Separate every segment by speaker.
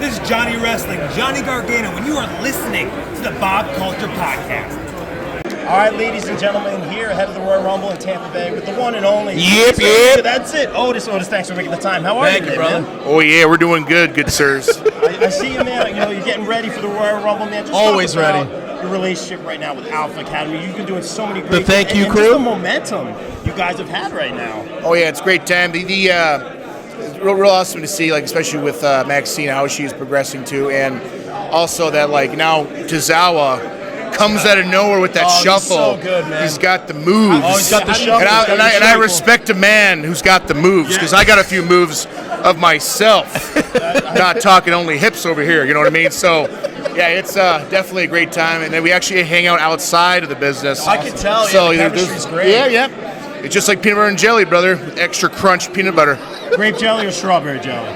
Speaker 1: This is Johnny Wrestling, Johnny Gargano, and you are listening to the Bob Culture Podcast.
Speaker 2: All right, ladies and gentlemen, here ahead of the Royal Rumble in Tampa Bay with the one and only.
Speaker 3: Yep.
Speaker 2: That's it. Otis, thanks for making the time. How are you,
Speaker 3: brother?
Speaker 2: man?
Speaker 4: Oh, yeah, we're doing good sirs.
Speaker 2: I see you, man. You're getting ready for the Royal Rumble, man. Just
Speaker 3: always
Speaker 2: talk about
Speaker 3: ready.
Speaker 2: Your relationship right now with Alpha Academy. You've been doing so many great
Speaker 3: The thank
Speaker 2: things,
Speaker 3: you
Speaker 2: and
Speaker 3: crew.
Speaker 2: just the momentum you guys have had right now.
Speaker 4: Oh, yeah, it's a great time. It's real awesome to see, like, especially with Maxine, how she's progressing too, and also that, like, now Tozawa comes out of nowhere with that shuffle.
Speaker 2: He's so good, man.
Speaker 4: He's got the moves.
Speaker 2: Oh, he's got the shuffle.
Speaker 4: And I respect a man who's got the moves, because I got a few moves of myself. Not talking only hips over here, you know what I mean? So, yeah, it's definitely a great time. And then we actually hang out outside of the business.
Speaker 2: I can tell.
Speaker 4: So,
Speaker 2: the chemistry's great.
Speaker 4: Yeah. It's just like peanut butter and jelly, brother, with extra crunch peanut butter.
Speaker 2: Grape jelly or strawberry jelly?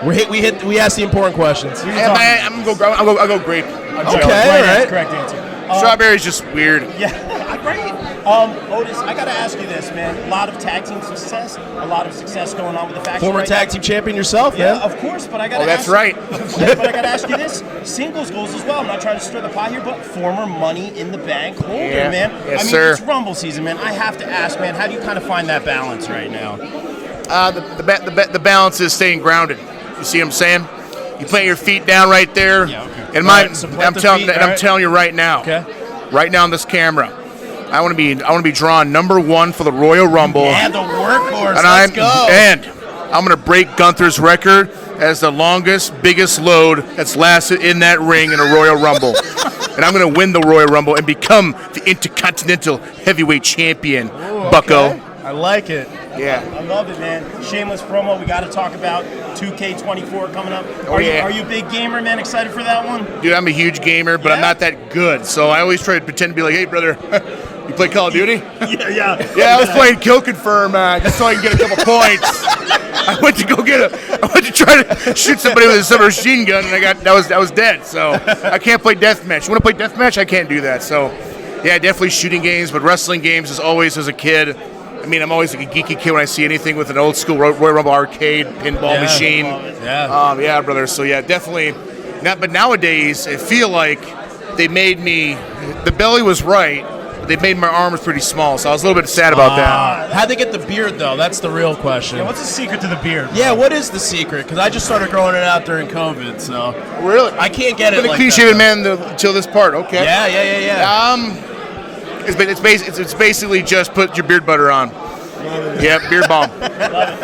Speaker 3: We asked the important questions.
Speaker 4: I'm gonna go grape.
Speaker 3: Okay,
Speaker 2: Correct answer.
Speaker 4: Strawberry's just weird.
Speaker 2: Yeah, great. Otis, I got to ask you this, man. A lot of tag team success, a lot of success going on with the faction.
Speaker 3: Former
Speaker 2: right
Speaker 3: tag
Speaker 2: now.
Speaker 3: team champion yourself,
Speaker 2: Yeah,
Speaker 3: man.
Speaker 2: of course, but I got to
Speaker 4: that's
Speaker 2: ask
Speaker 4: right.
Speaker 2: But I got to ask you this. Singles goals as well. I'm not trying to stir the pot here, but former Money in the Bank holder, man.
Speaker 4: Yes, sir.
Speaker 2: It's Rumble season, man. I have to ask, man, how do you kind of find that balance right now?
Speaker 4: The balance is staying grounded. You see what I'm saying? You plant your feet down right there.
Speaker 2: Yeah, okay.
Speaker 4: And I'm telling you right now.
Speaker 3: Okay.
Speaker 4: Right now on this camera, I want to be drawn number one for the Royal Rumble.
Speaker 2: Yeah, the workhorse.
Speaker 4: And
Speaker 2: Let's go.
Speaker 4: I'm going to break Gunther's record as the longest, biggest load that's lasted in that ring in a Royal Rumble. And I'm going to win the Royal Rumble and become the Intercontinental Heavyweight Champion, Bucko.
Speaker 3: Okay. I like it.
Speaker 4: Yeah.
Speaker 2: I love it, man. Shameless promo. We got to talk about 2K24 coming up. Are you a big gamer, man? Excited for that one?
Speaker 4: Dude, I'm a huge gamer, but I'm not that good. So I always try to pretend to be like, hey, brother, you play Call of Duty?
Speaker 2: Yeah.
Speaker 4: Yeah, I was playing Kill Confirm just so I can get a couple points. I went to try to shoot somebody with a submachine gun, and I was dead. So I can't play deathmatch. You want to play deathmatch? I can't do that. So yeah, definitely shooting games, but wrestling games is always as a kid. I mean, I'm always like a geeky kid when I see anything with an old school Royal Rumble arcade pinball machine.
Speaker 3: Yeah.
Speaker 4: Brother. So yeah, definitely. But nowadays, I feel like they made me. The belly was right. But they made my arms pretty small, so I was a little bit sad about that.
Speaker 3: How'd they get the beard, though? That's the real question.
Speaker 2: Yeah, what's the secret to the beard?
Speaker 3: Yeah, what is the secret? Because I just started growing it out during COVID, so
Speaker 4: Really?
Speaker 3: I can't get it
Speaker 4: Been a
Speaker 3: like
Speaker 4: clean-shaven
Speaker 3: that.
Speaker 4: man until this part. Okay.
Speaker 3: Yeah.
Speaker 4: It's basically just put your beard butter on. Yeah, beard balm.
Speaker 2: Love it.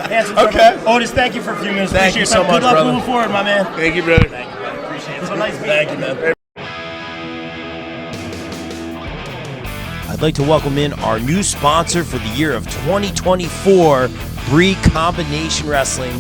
Speaker 2: Handsome
Speaker 3: Okay.
Speaker 2: brother. Otis, thank you for a few minutes.
Speaker 3: Thank
Speaker 2: Appreciate
Speaker 3: you so
Speaker 2: your time.
Speaker 3: much,
Speaker 2: Good luck
Speaker 3: brother.
Speaker 2: moving forward, my man.
Speaker 4: Thank you, brother.
Speaker 2: Thank you, brother. Appreciate it. So nice meeting
Speaker 3: Thank you, man. I'd like to welcome in our new sponsor for the year of 2024, Bree Combination Wrestling,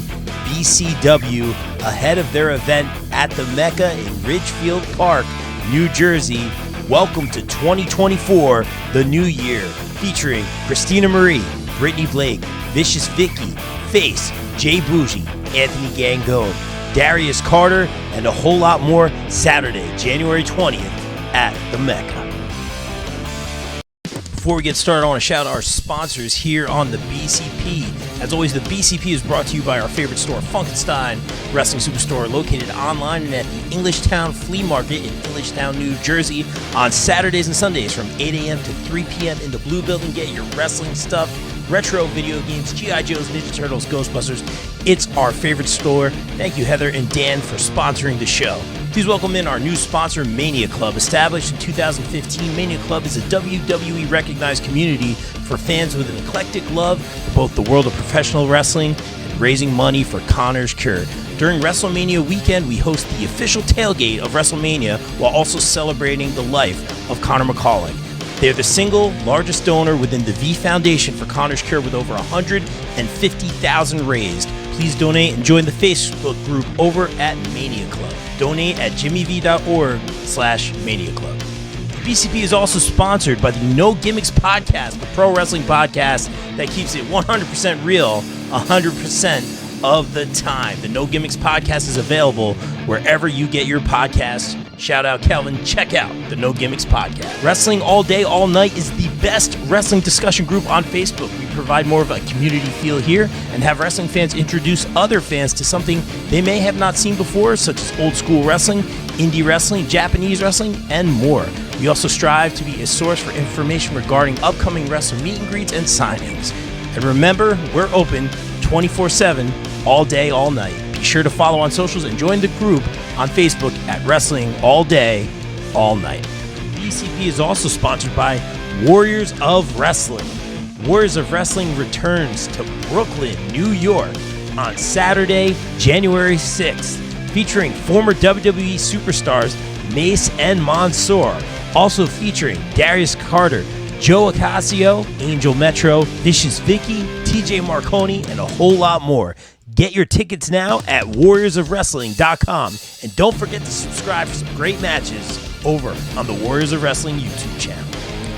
Speaker 3: BCW, ahead of their event at the Mecca in Ridgefield Park, New Jersey. Welcome to 2024, the new year, featuring Christina Marie, Brittany Blake, Vicious Vicky, Face, Jay Bougie, Anthony Gangone, Darius Carter, and a whole lot more Saturday, January 20th at the Mecca. Before we get started, I want to shout out our sponsors here on the BCP. As always, the BCP is brought to you by our favorite store, Funkenstein Wrestling Superstore, located online and at the Englishtown Flea Market in Englishtown, New Jersey, on Saturdays and Sundays from 8 a.m. to 3 p.m. in the Blue Building. Get your wrestling stuff, retro video games, G.I. Joes, Ninja Turtles, Ghostbusters. It's our favorite store. Thank you, Heather and Dan, for sponsoring the show. Please welcome in our new sponsor, Mania Club. Established in 2015, Mania Club is a WWE recognized community for fans with an eclectic love for both the world of professional wrestling and raising money for Connor's Cure. During WrestleMania weekend, we host the official tailgate of WrestleMania while also celebrating the life of Connor McCauley. They're the single largest donor within the V Foundation for Connor's Cure with over $150,000 raised. Please donate and join the Facebook group over at Mania Club. Donate at jimmyv.org/Mania Club. The BCP is also sponsored by the No Gimmicks Podcast, the pro wrestling podcast that keeps it 100% real 100% of the time. The No Gimmicks Podcast is available wherever you get your podcasts. Shout out Calvin, check out the No Gimmicks podcast. Wrestling All Day, All Night is the best wrestling discussion group on Facebook. We provide more of a community feel here and have wrestling fans introduce other fans to something they may have not seen before, such as old school wrestling, indie wrestling, Japanese wrestling, and more. We also strive to be a source for information regarding upcoming wrestling meet and greets and signings. And remember, we're open 24/7, all day, all night. Be sure to follow on socials and join the group on Facebook at Wrestling All Day, All Night. BCP is also sponsored by Warriors of Wrestling. Warriors of Wrestling returns to Brooklyn, New York on Saturday, January 6th, featuring former WWE superstars Mace and Mansoor, also featuring Darius Carter, Joe Acasio, Angel Metro, Vicious Vicky, TJ Marconi, and a whole lot more. Get your tickets now at warriorsofwrestling.com, and don't forget to subscribe for some great matches over on the Warriors of Wrestling YouTube channel.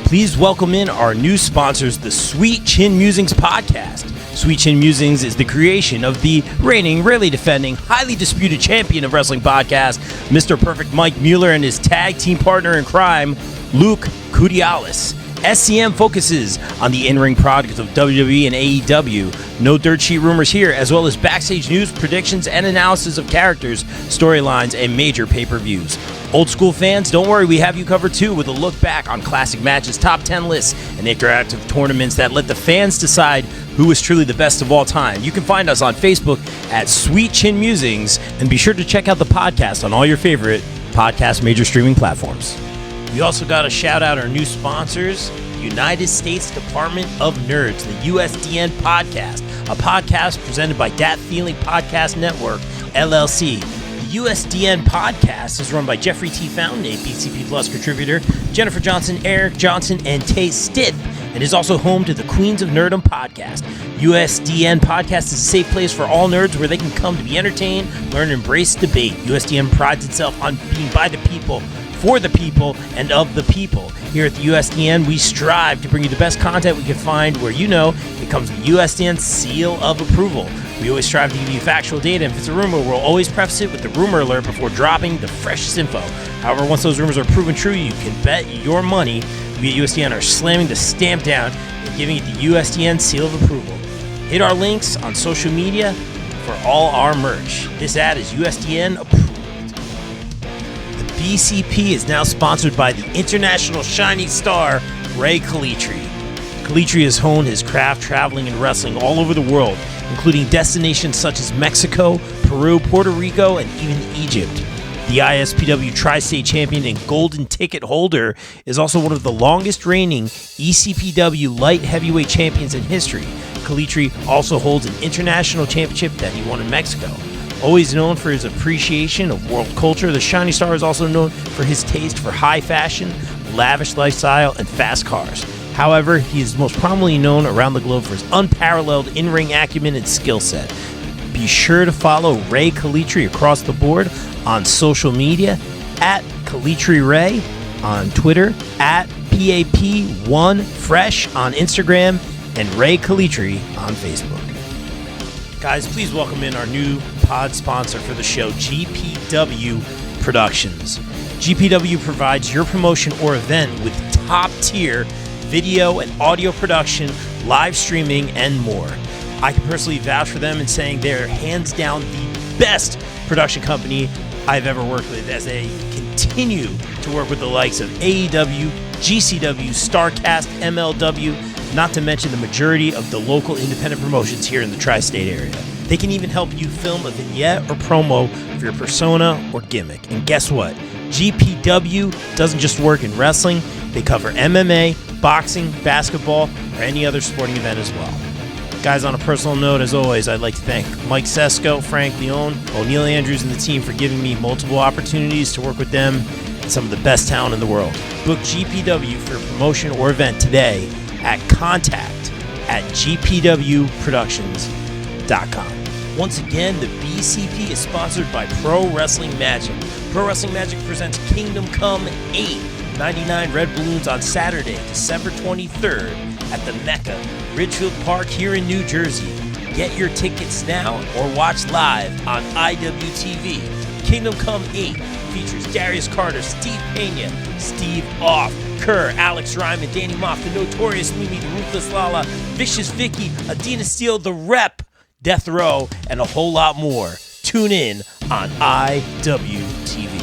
Speaker 3: Please welcome in our new sponsors, the Sweet Chin Musings podcast. Sweet Chin Musings is the creation of the reigning, rarely defending, highly disputed champion of wrestling podcast, Mr. Perfect Mike Mueller, and his tag team partner in crime, Luke Kudialis. SCM focuses on the in-ring product of WWE and AEW. No dirt sheet rumors here, as well as backstage news, predictions, and analysis of characters, storylines, and major pay-per-views. Old school fans, don't worry, we have you covered too with a look back on classic matches, top 10 lists, and interactive tournaments that let the fans decide who is truly the best of all time. You can find us on Facebook at Sweet Chin Musings, and be sure to check out the podcast on all your favorite podcast major streaming platforms. We also got to shout out our new sponsors, United States Department of Nerds, the USDN podcast, a podcast presented by Dat Feeling Podcast Network, LLC. The USDN podcast is run by Jeffrey T. Fountain, a BCP Plus contributor, Jennifer Johnson, Eric Johnson, and Tay Stith, and is also home to the Queens of Nerdom podcast. USDN podcast is a safe place for all nerds where they can come to be entertained, learn, and embrace debate. USDN prides itself on being by the people, for the people, and of the people. Here at the USDN, we strive to bring you the best content we can find where you know it comes with the USDN seal of approval. We always strive to give you factual data, and if it's a rumor, we'll always preface it with the rumor alert before dropping the freshest info. However, once those rumors are proven true, you can bet your money we at USDN are slamming the stamp down and giving it the USDN seal of approval. Hit our links on social media for all our merch. This ad is USDN approved. BCP is now sponsored by the international shining star, Ray Calitri. Calitri has honed his craft traveling and wrestling all over the world, including destinations such as Mexico, Peru, Puerto Rico, and even Egypt. The ISPW Tri-State Champion and Golden Ticket holder is also one of the longest reigning ECPW Light Heavyweight Champions in history. Calitri also holds an international championship that he won in Mexico. Always known for his appreciation of world culture, the Shining Star is also known for his taste for high fashion, lavish lifestyle, and fast cars. However, he is most prominently known around the globe for his unparalleled in-ring acumen and skill set. Be sure to follow Ray Calitri across the board on social media, at Calitri Ray on Twitter, at PAP1Fresh on Instagram, and Ray Calitri on Facebook. Guys, please welcome in our new pod sponsor for the show, GPW Productions. GPW provides your promotion or event with top-tier video and audio production, live streaming, and more. I can personally vouch for them in saying they're hands down the best production company I've ever worked with, as they continue to work with the likes of AEW, GCW, StarCast, MLW, not to mention the majority of the local independent promotions here in the tri-state area. They can even help you film a vignette or promo for your persona or gimmick. And guess what? GPW doesn't just work in wrestling. They cover MMA, boxing, basketball, or any other sporting event as well. Guys, on a personal note, as always, I'd like to thank Mike Sesko, Frank Leone, O'Neil Andrews, and the team for giving me multiple opportunities to work with them and some of the best talent in the world. Book GPW for a promotion or event today at contact@gpwproductions.com. Once again, the BCP is sponsored by Pro Wrestling Magic. Pro Wrestling Magic presents Kingdom Come 8, 99 Red Balloons on Saturday, December 23rd at the Mecca, Ridgefield Park here in New Jersey. Get your tickets now or watch live on IWTV. Kingdom Come 8 features Darius Carter, Steve Pena, Steve Off, Kerr, Alex Ryman, Danny Moff, The Notorious Mimi, The Ruthless Lala, Vicious Vicky, Adina Steele, The Rep, Death Row, and a whole lot more. Tune in on IWTV.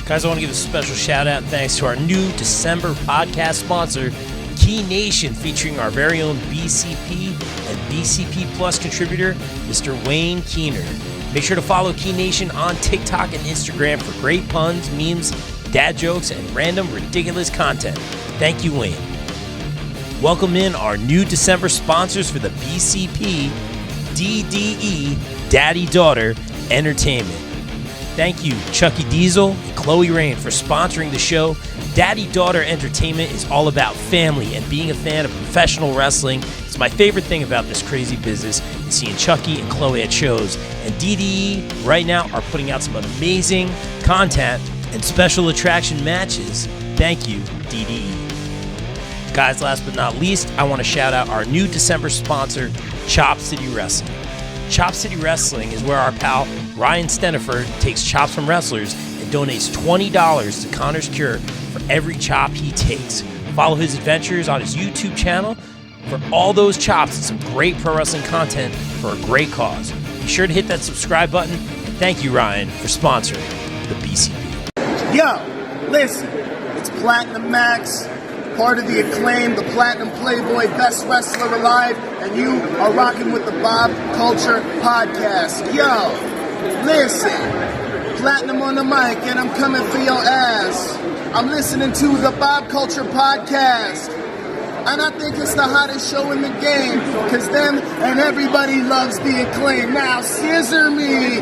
Speaker 3: Guys, I want to give a special shout out and thanks to our new December podcast sponsor, Key Nation, featuring our very own BCP and BCP Plus contributor, Mr. Wayne Keener. Make sure to follow Key Nation on TikTok and Instagram for great puns, memes, dad jokes, and random ridiculous content. Thank you, Wayne. Welcome in our new December sponsors for the BCP DDE Daddy Daughter Entertainment. Thank you, Chucky Diesel and Chloe Rain, for sponsoring the show. Daddy Daughter Entertainment is all about family and being a fan of professional wrestling. It's my favorite thing about this crazy business is seeing Chucky and Chloe at shows. And DDE right now are putting out some amazing content and special attraction matches. Thank you, DDE. Guys, last but not least, I want to shout out our new December sponsor, Chop City Wrestling. Chop City Wrestling is where our pal Ryan Stenifer takes chops from wrestlers and donates $20 to Connor's Cure for every chop he takes. Follow his adventures on his YouTube channel for all those chops and some great pro wrestling content for a great cause. Be sure to hit that subscribe button, and thank you, Ryan, for sponsoring the BCP.
Speaker 5: Yo, listen, it's Platinum Max, part of the Acclaim, the Platinum Playboy, best wrestler alive, and you are rocking with the Bob Culture Podcast. Yo, listen, Platinum on the mic, and I'm coming for your ass. I'm listening to the Bob Culture Podcast, and I think it's the hottest show in the game, because them and everybody loves the Acclaim. Now, scissor me.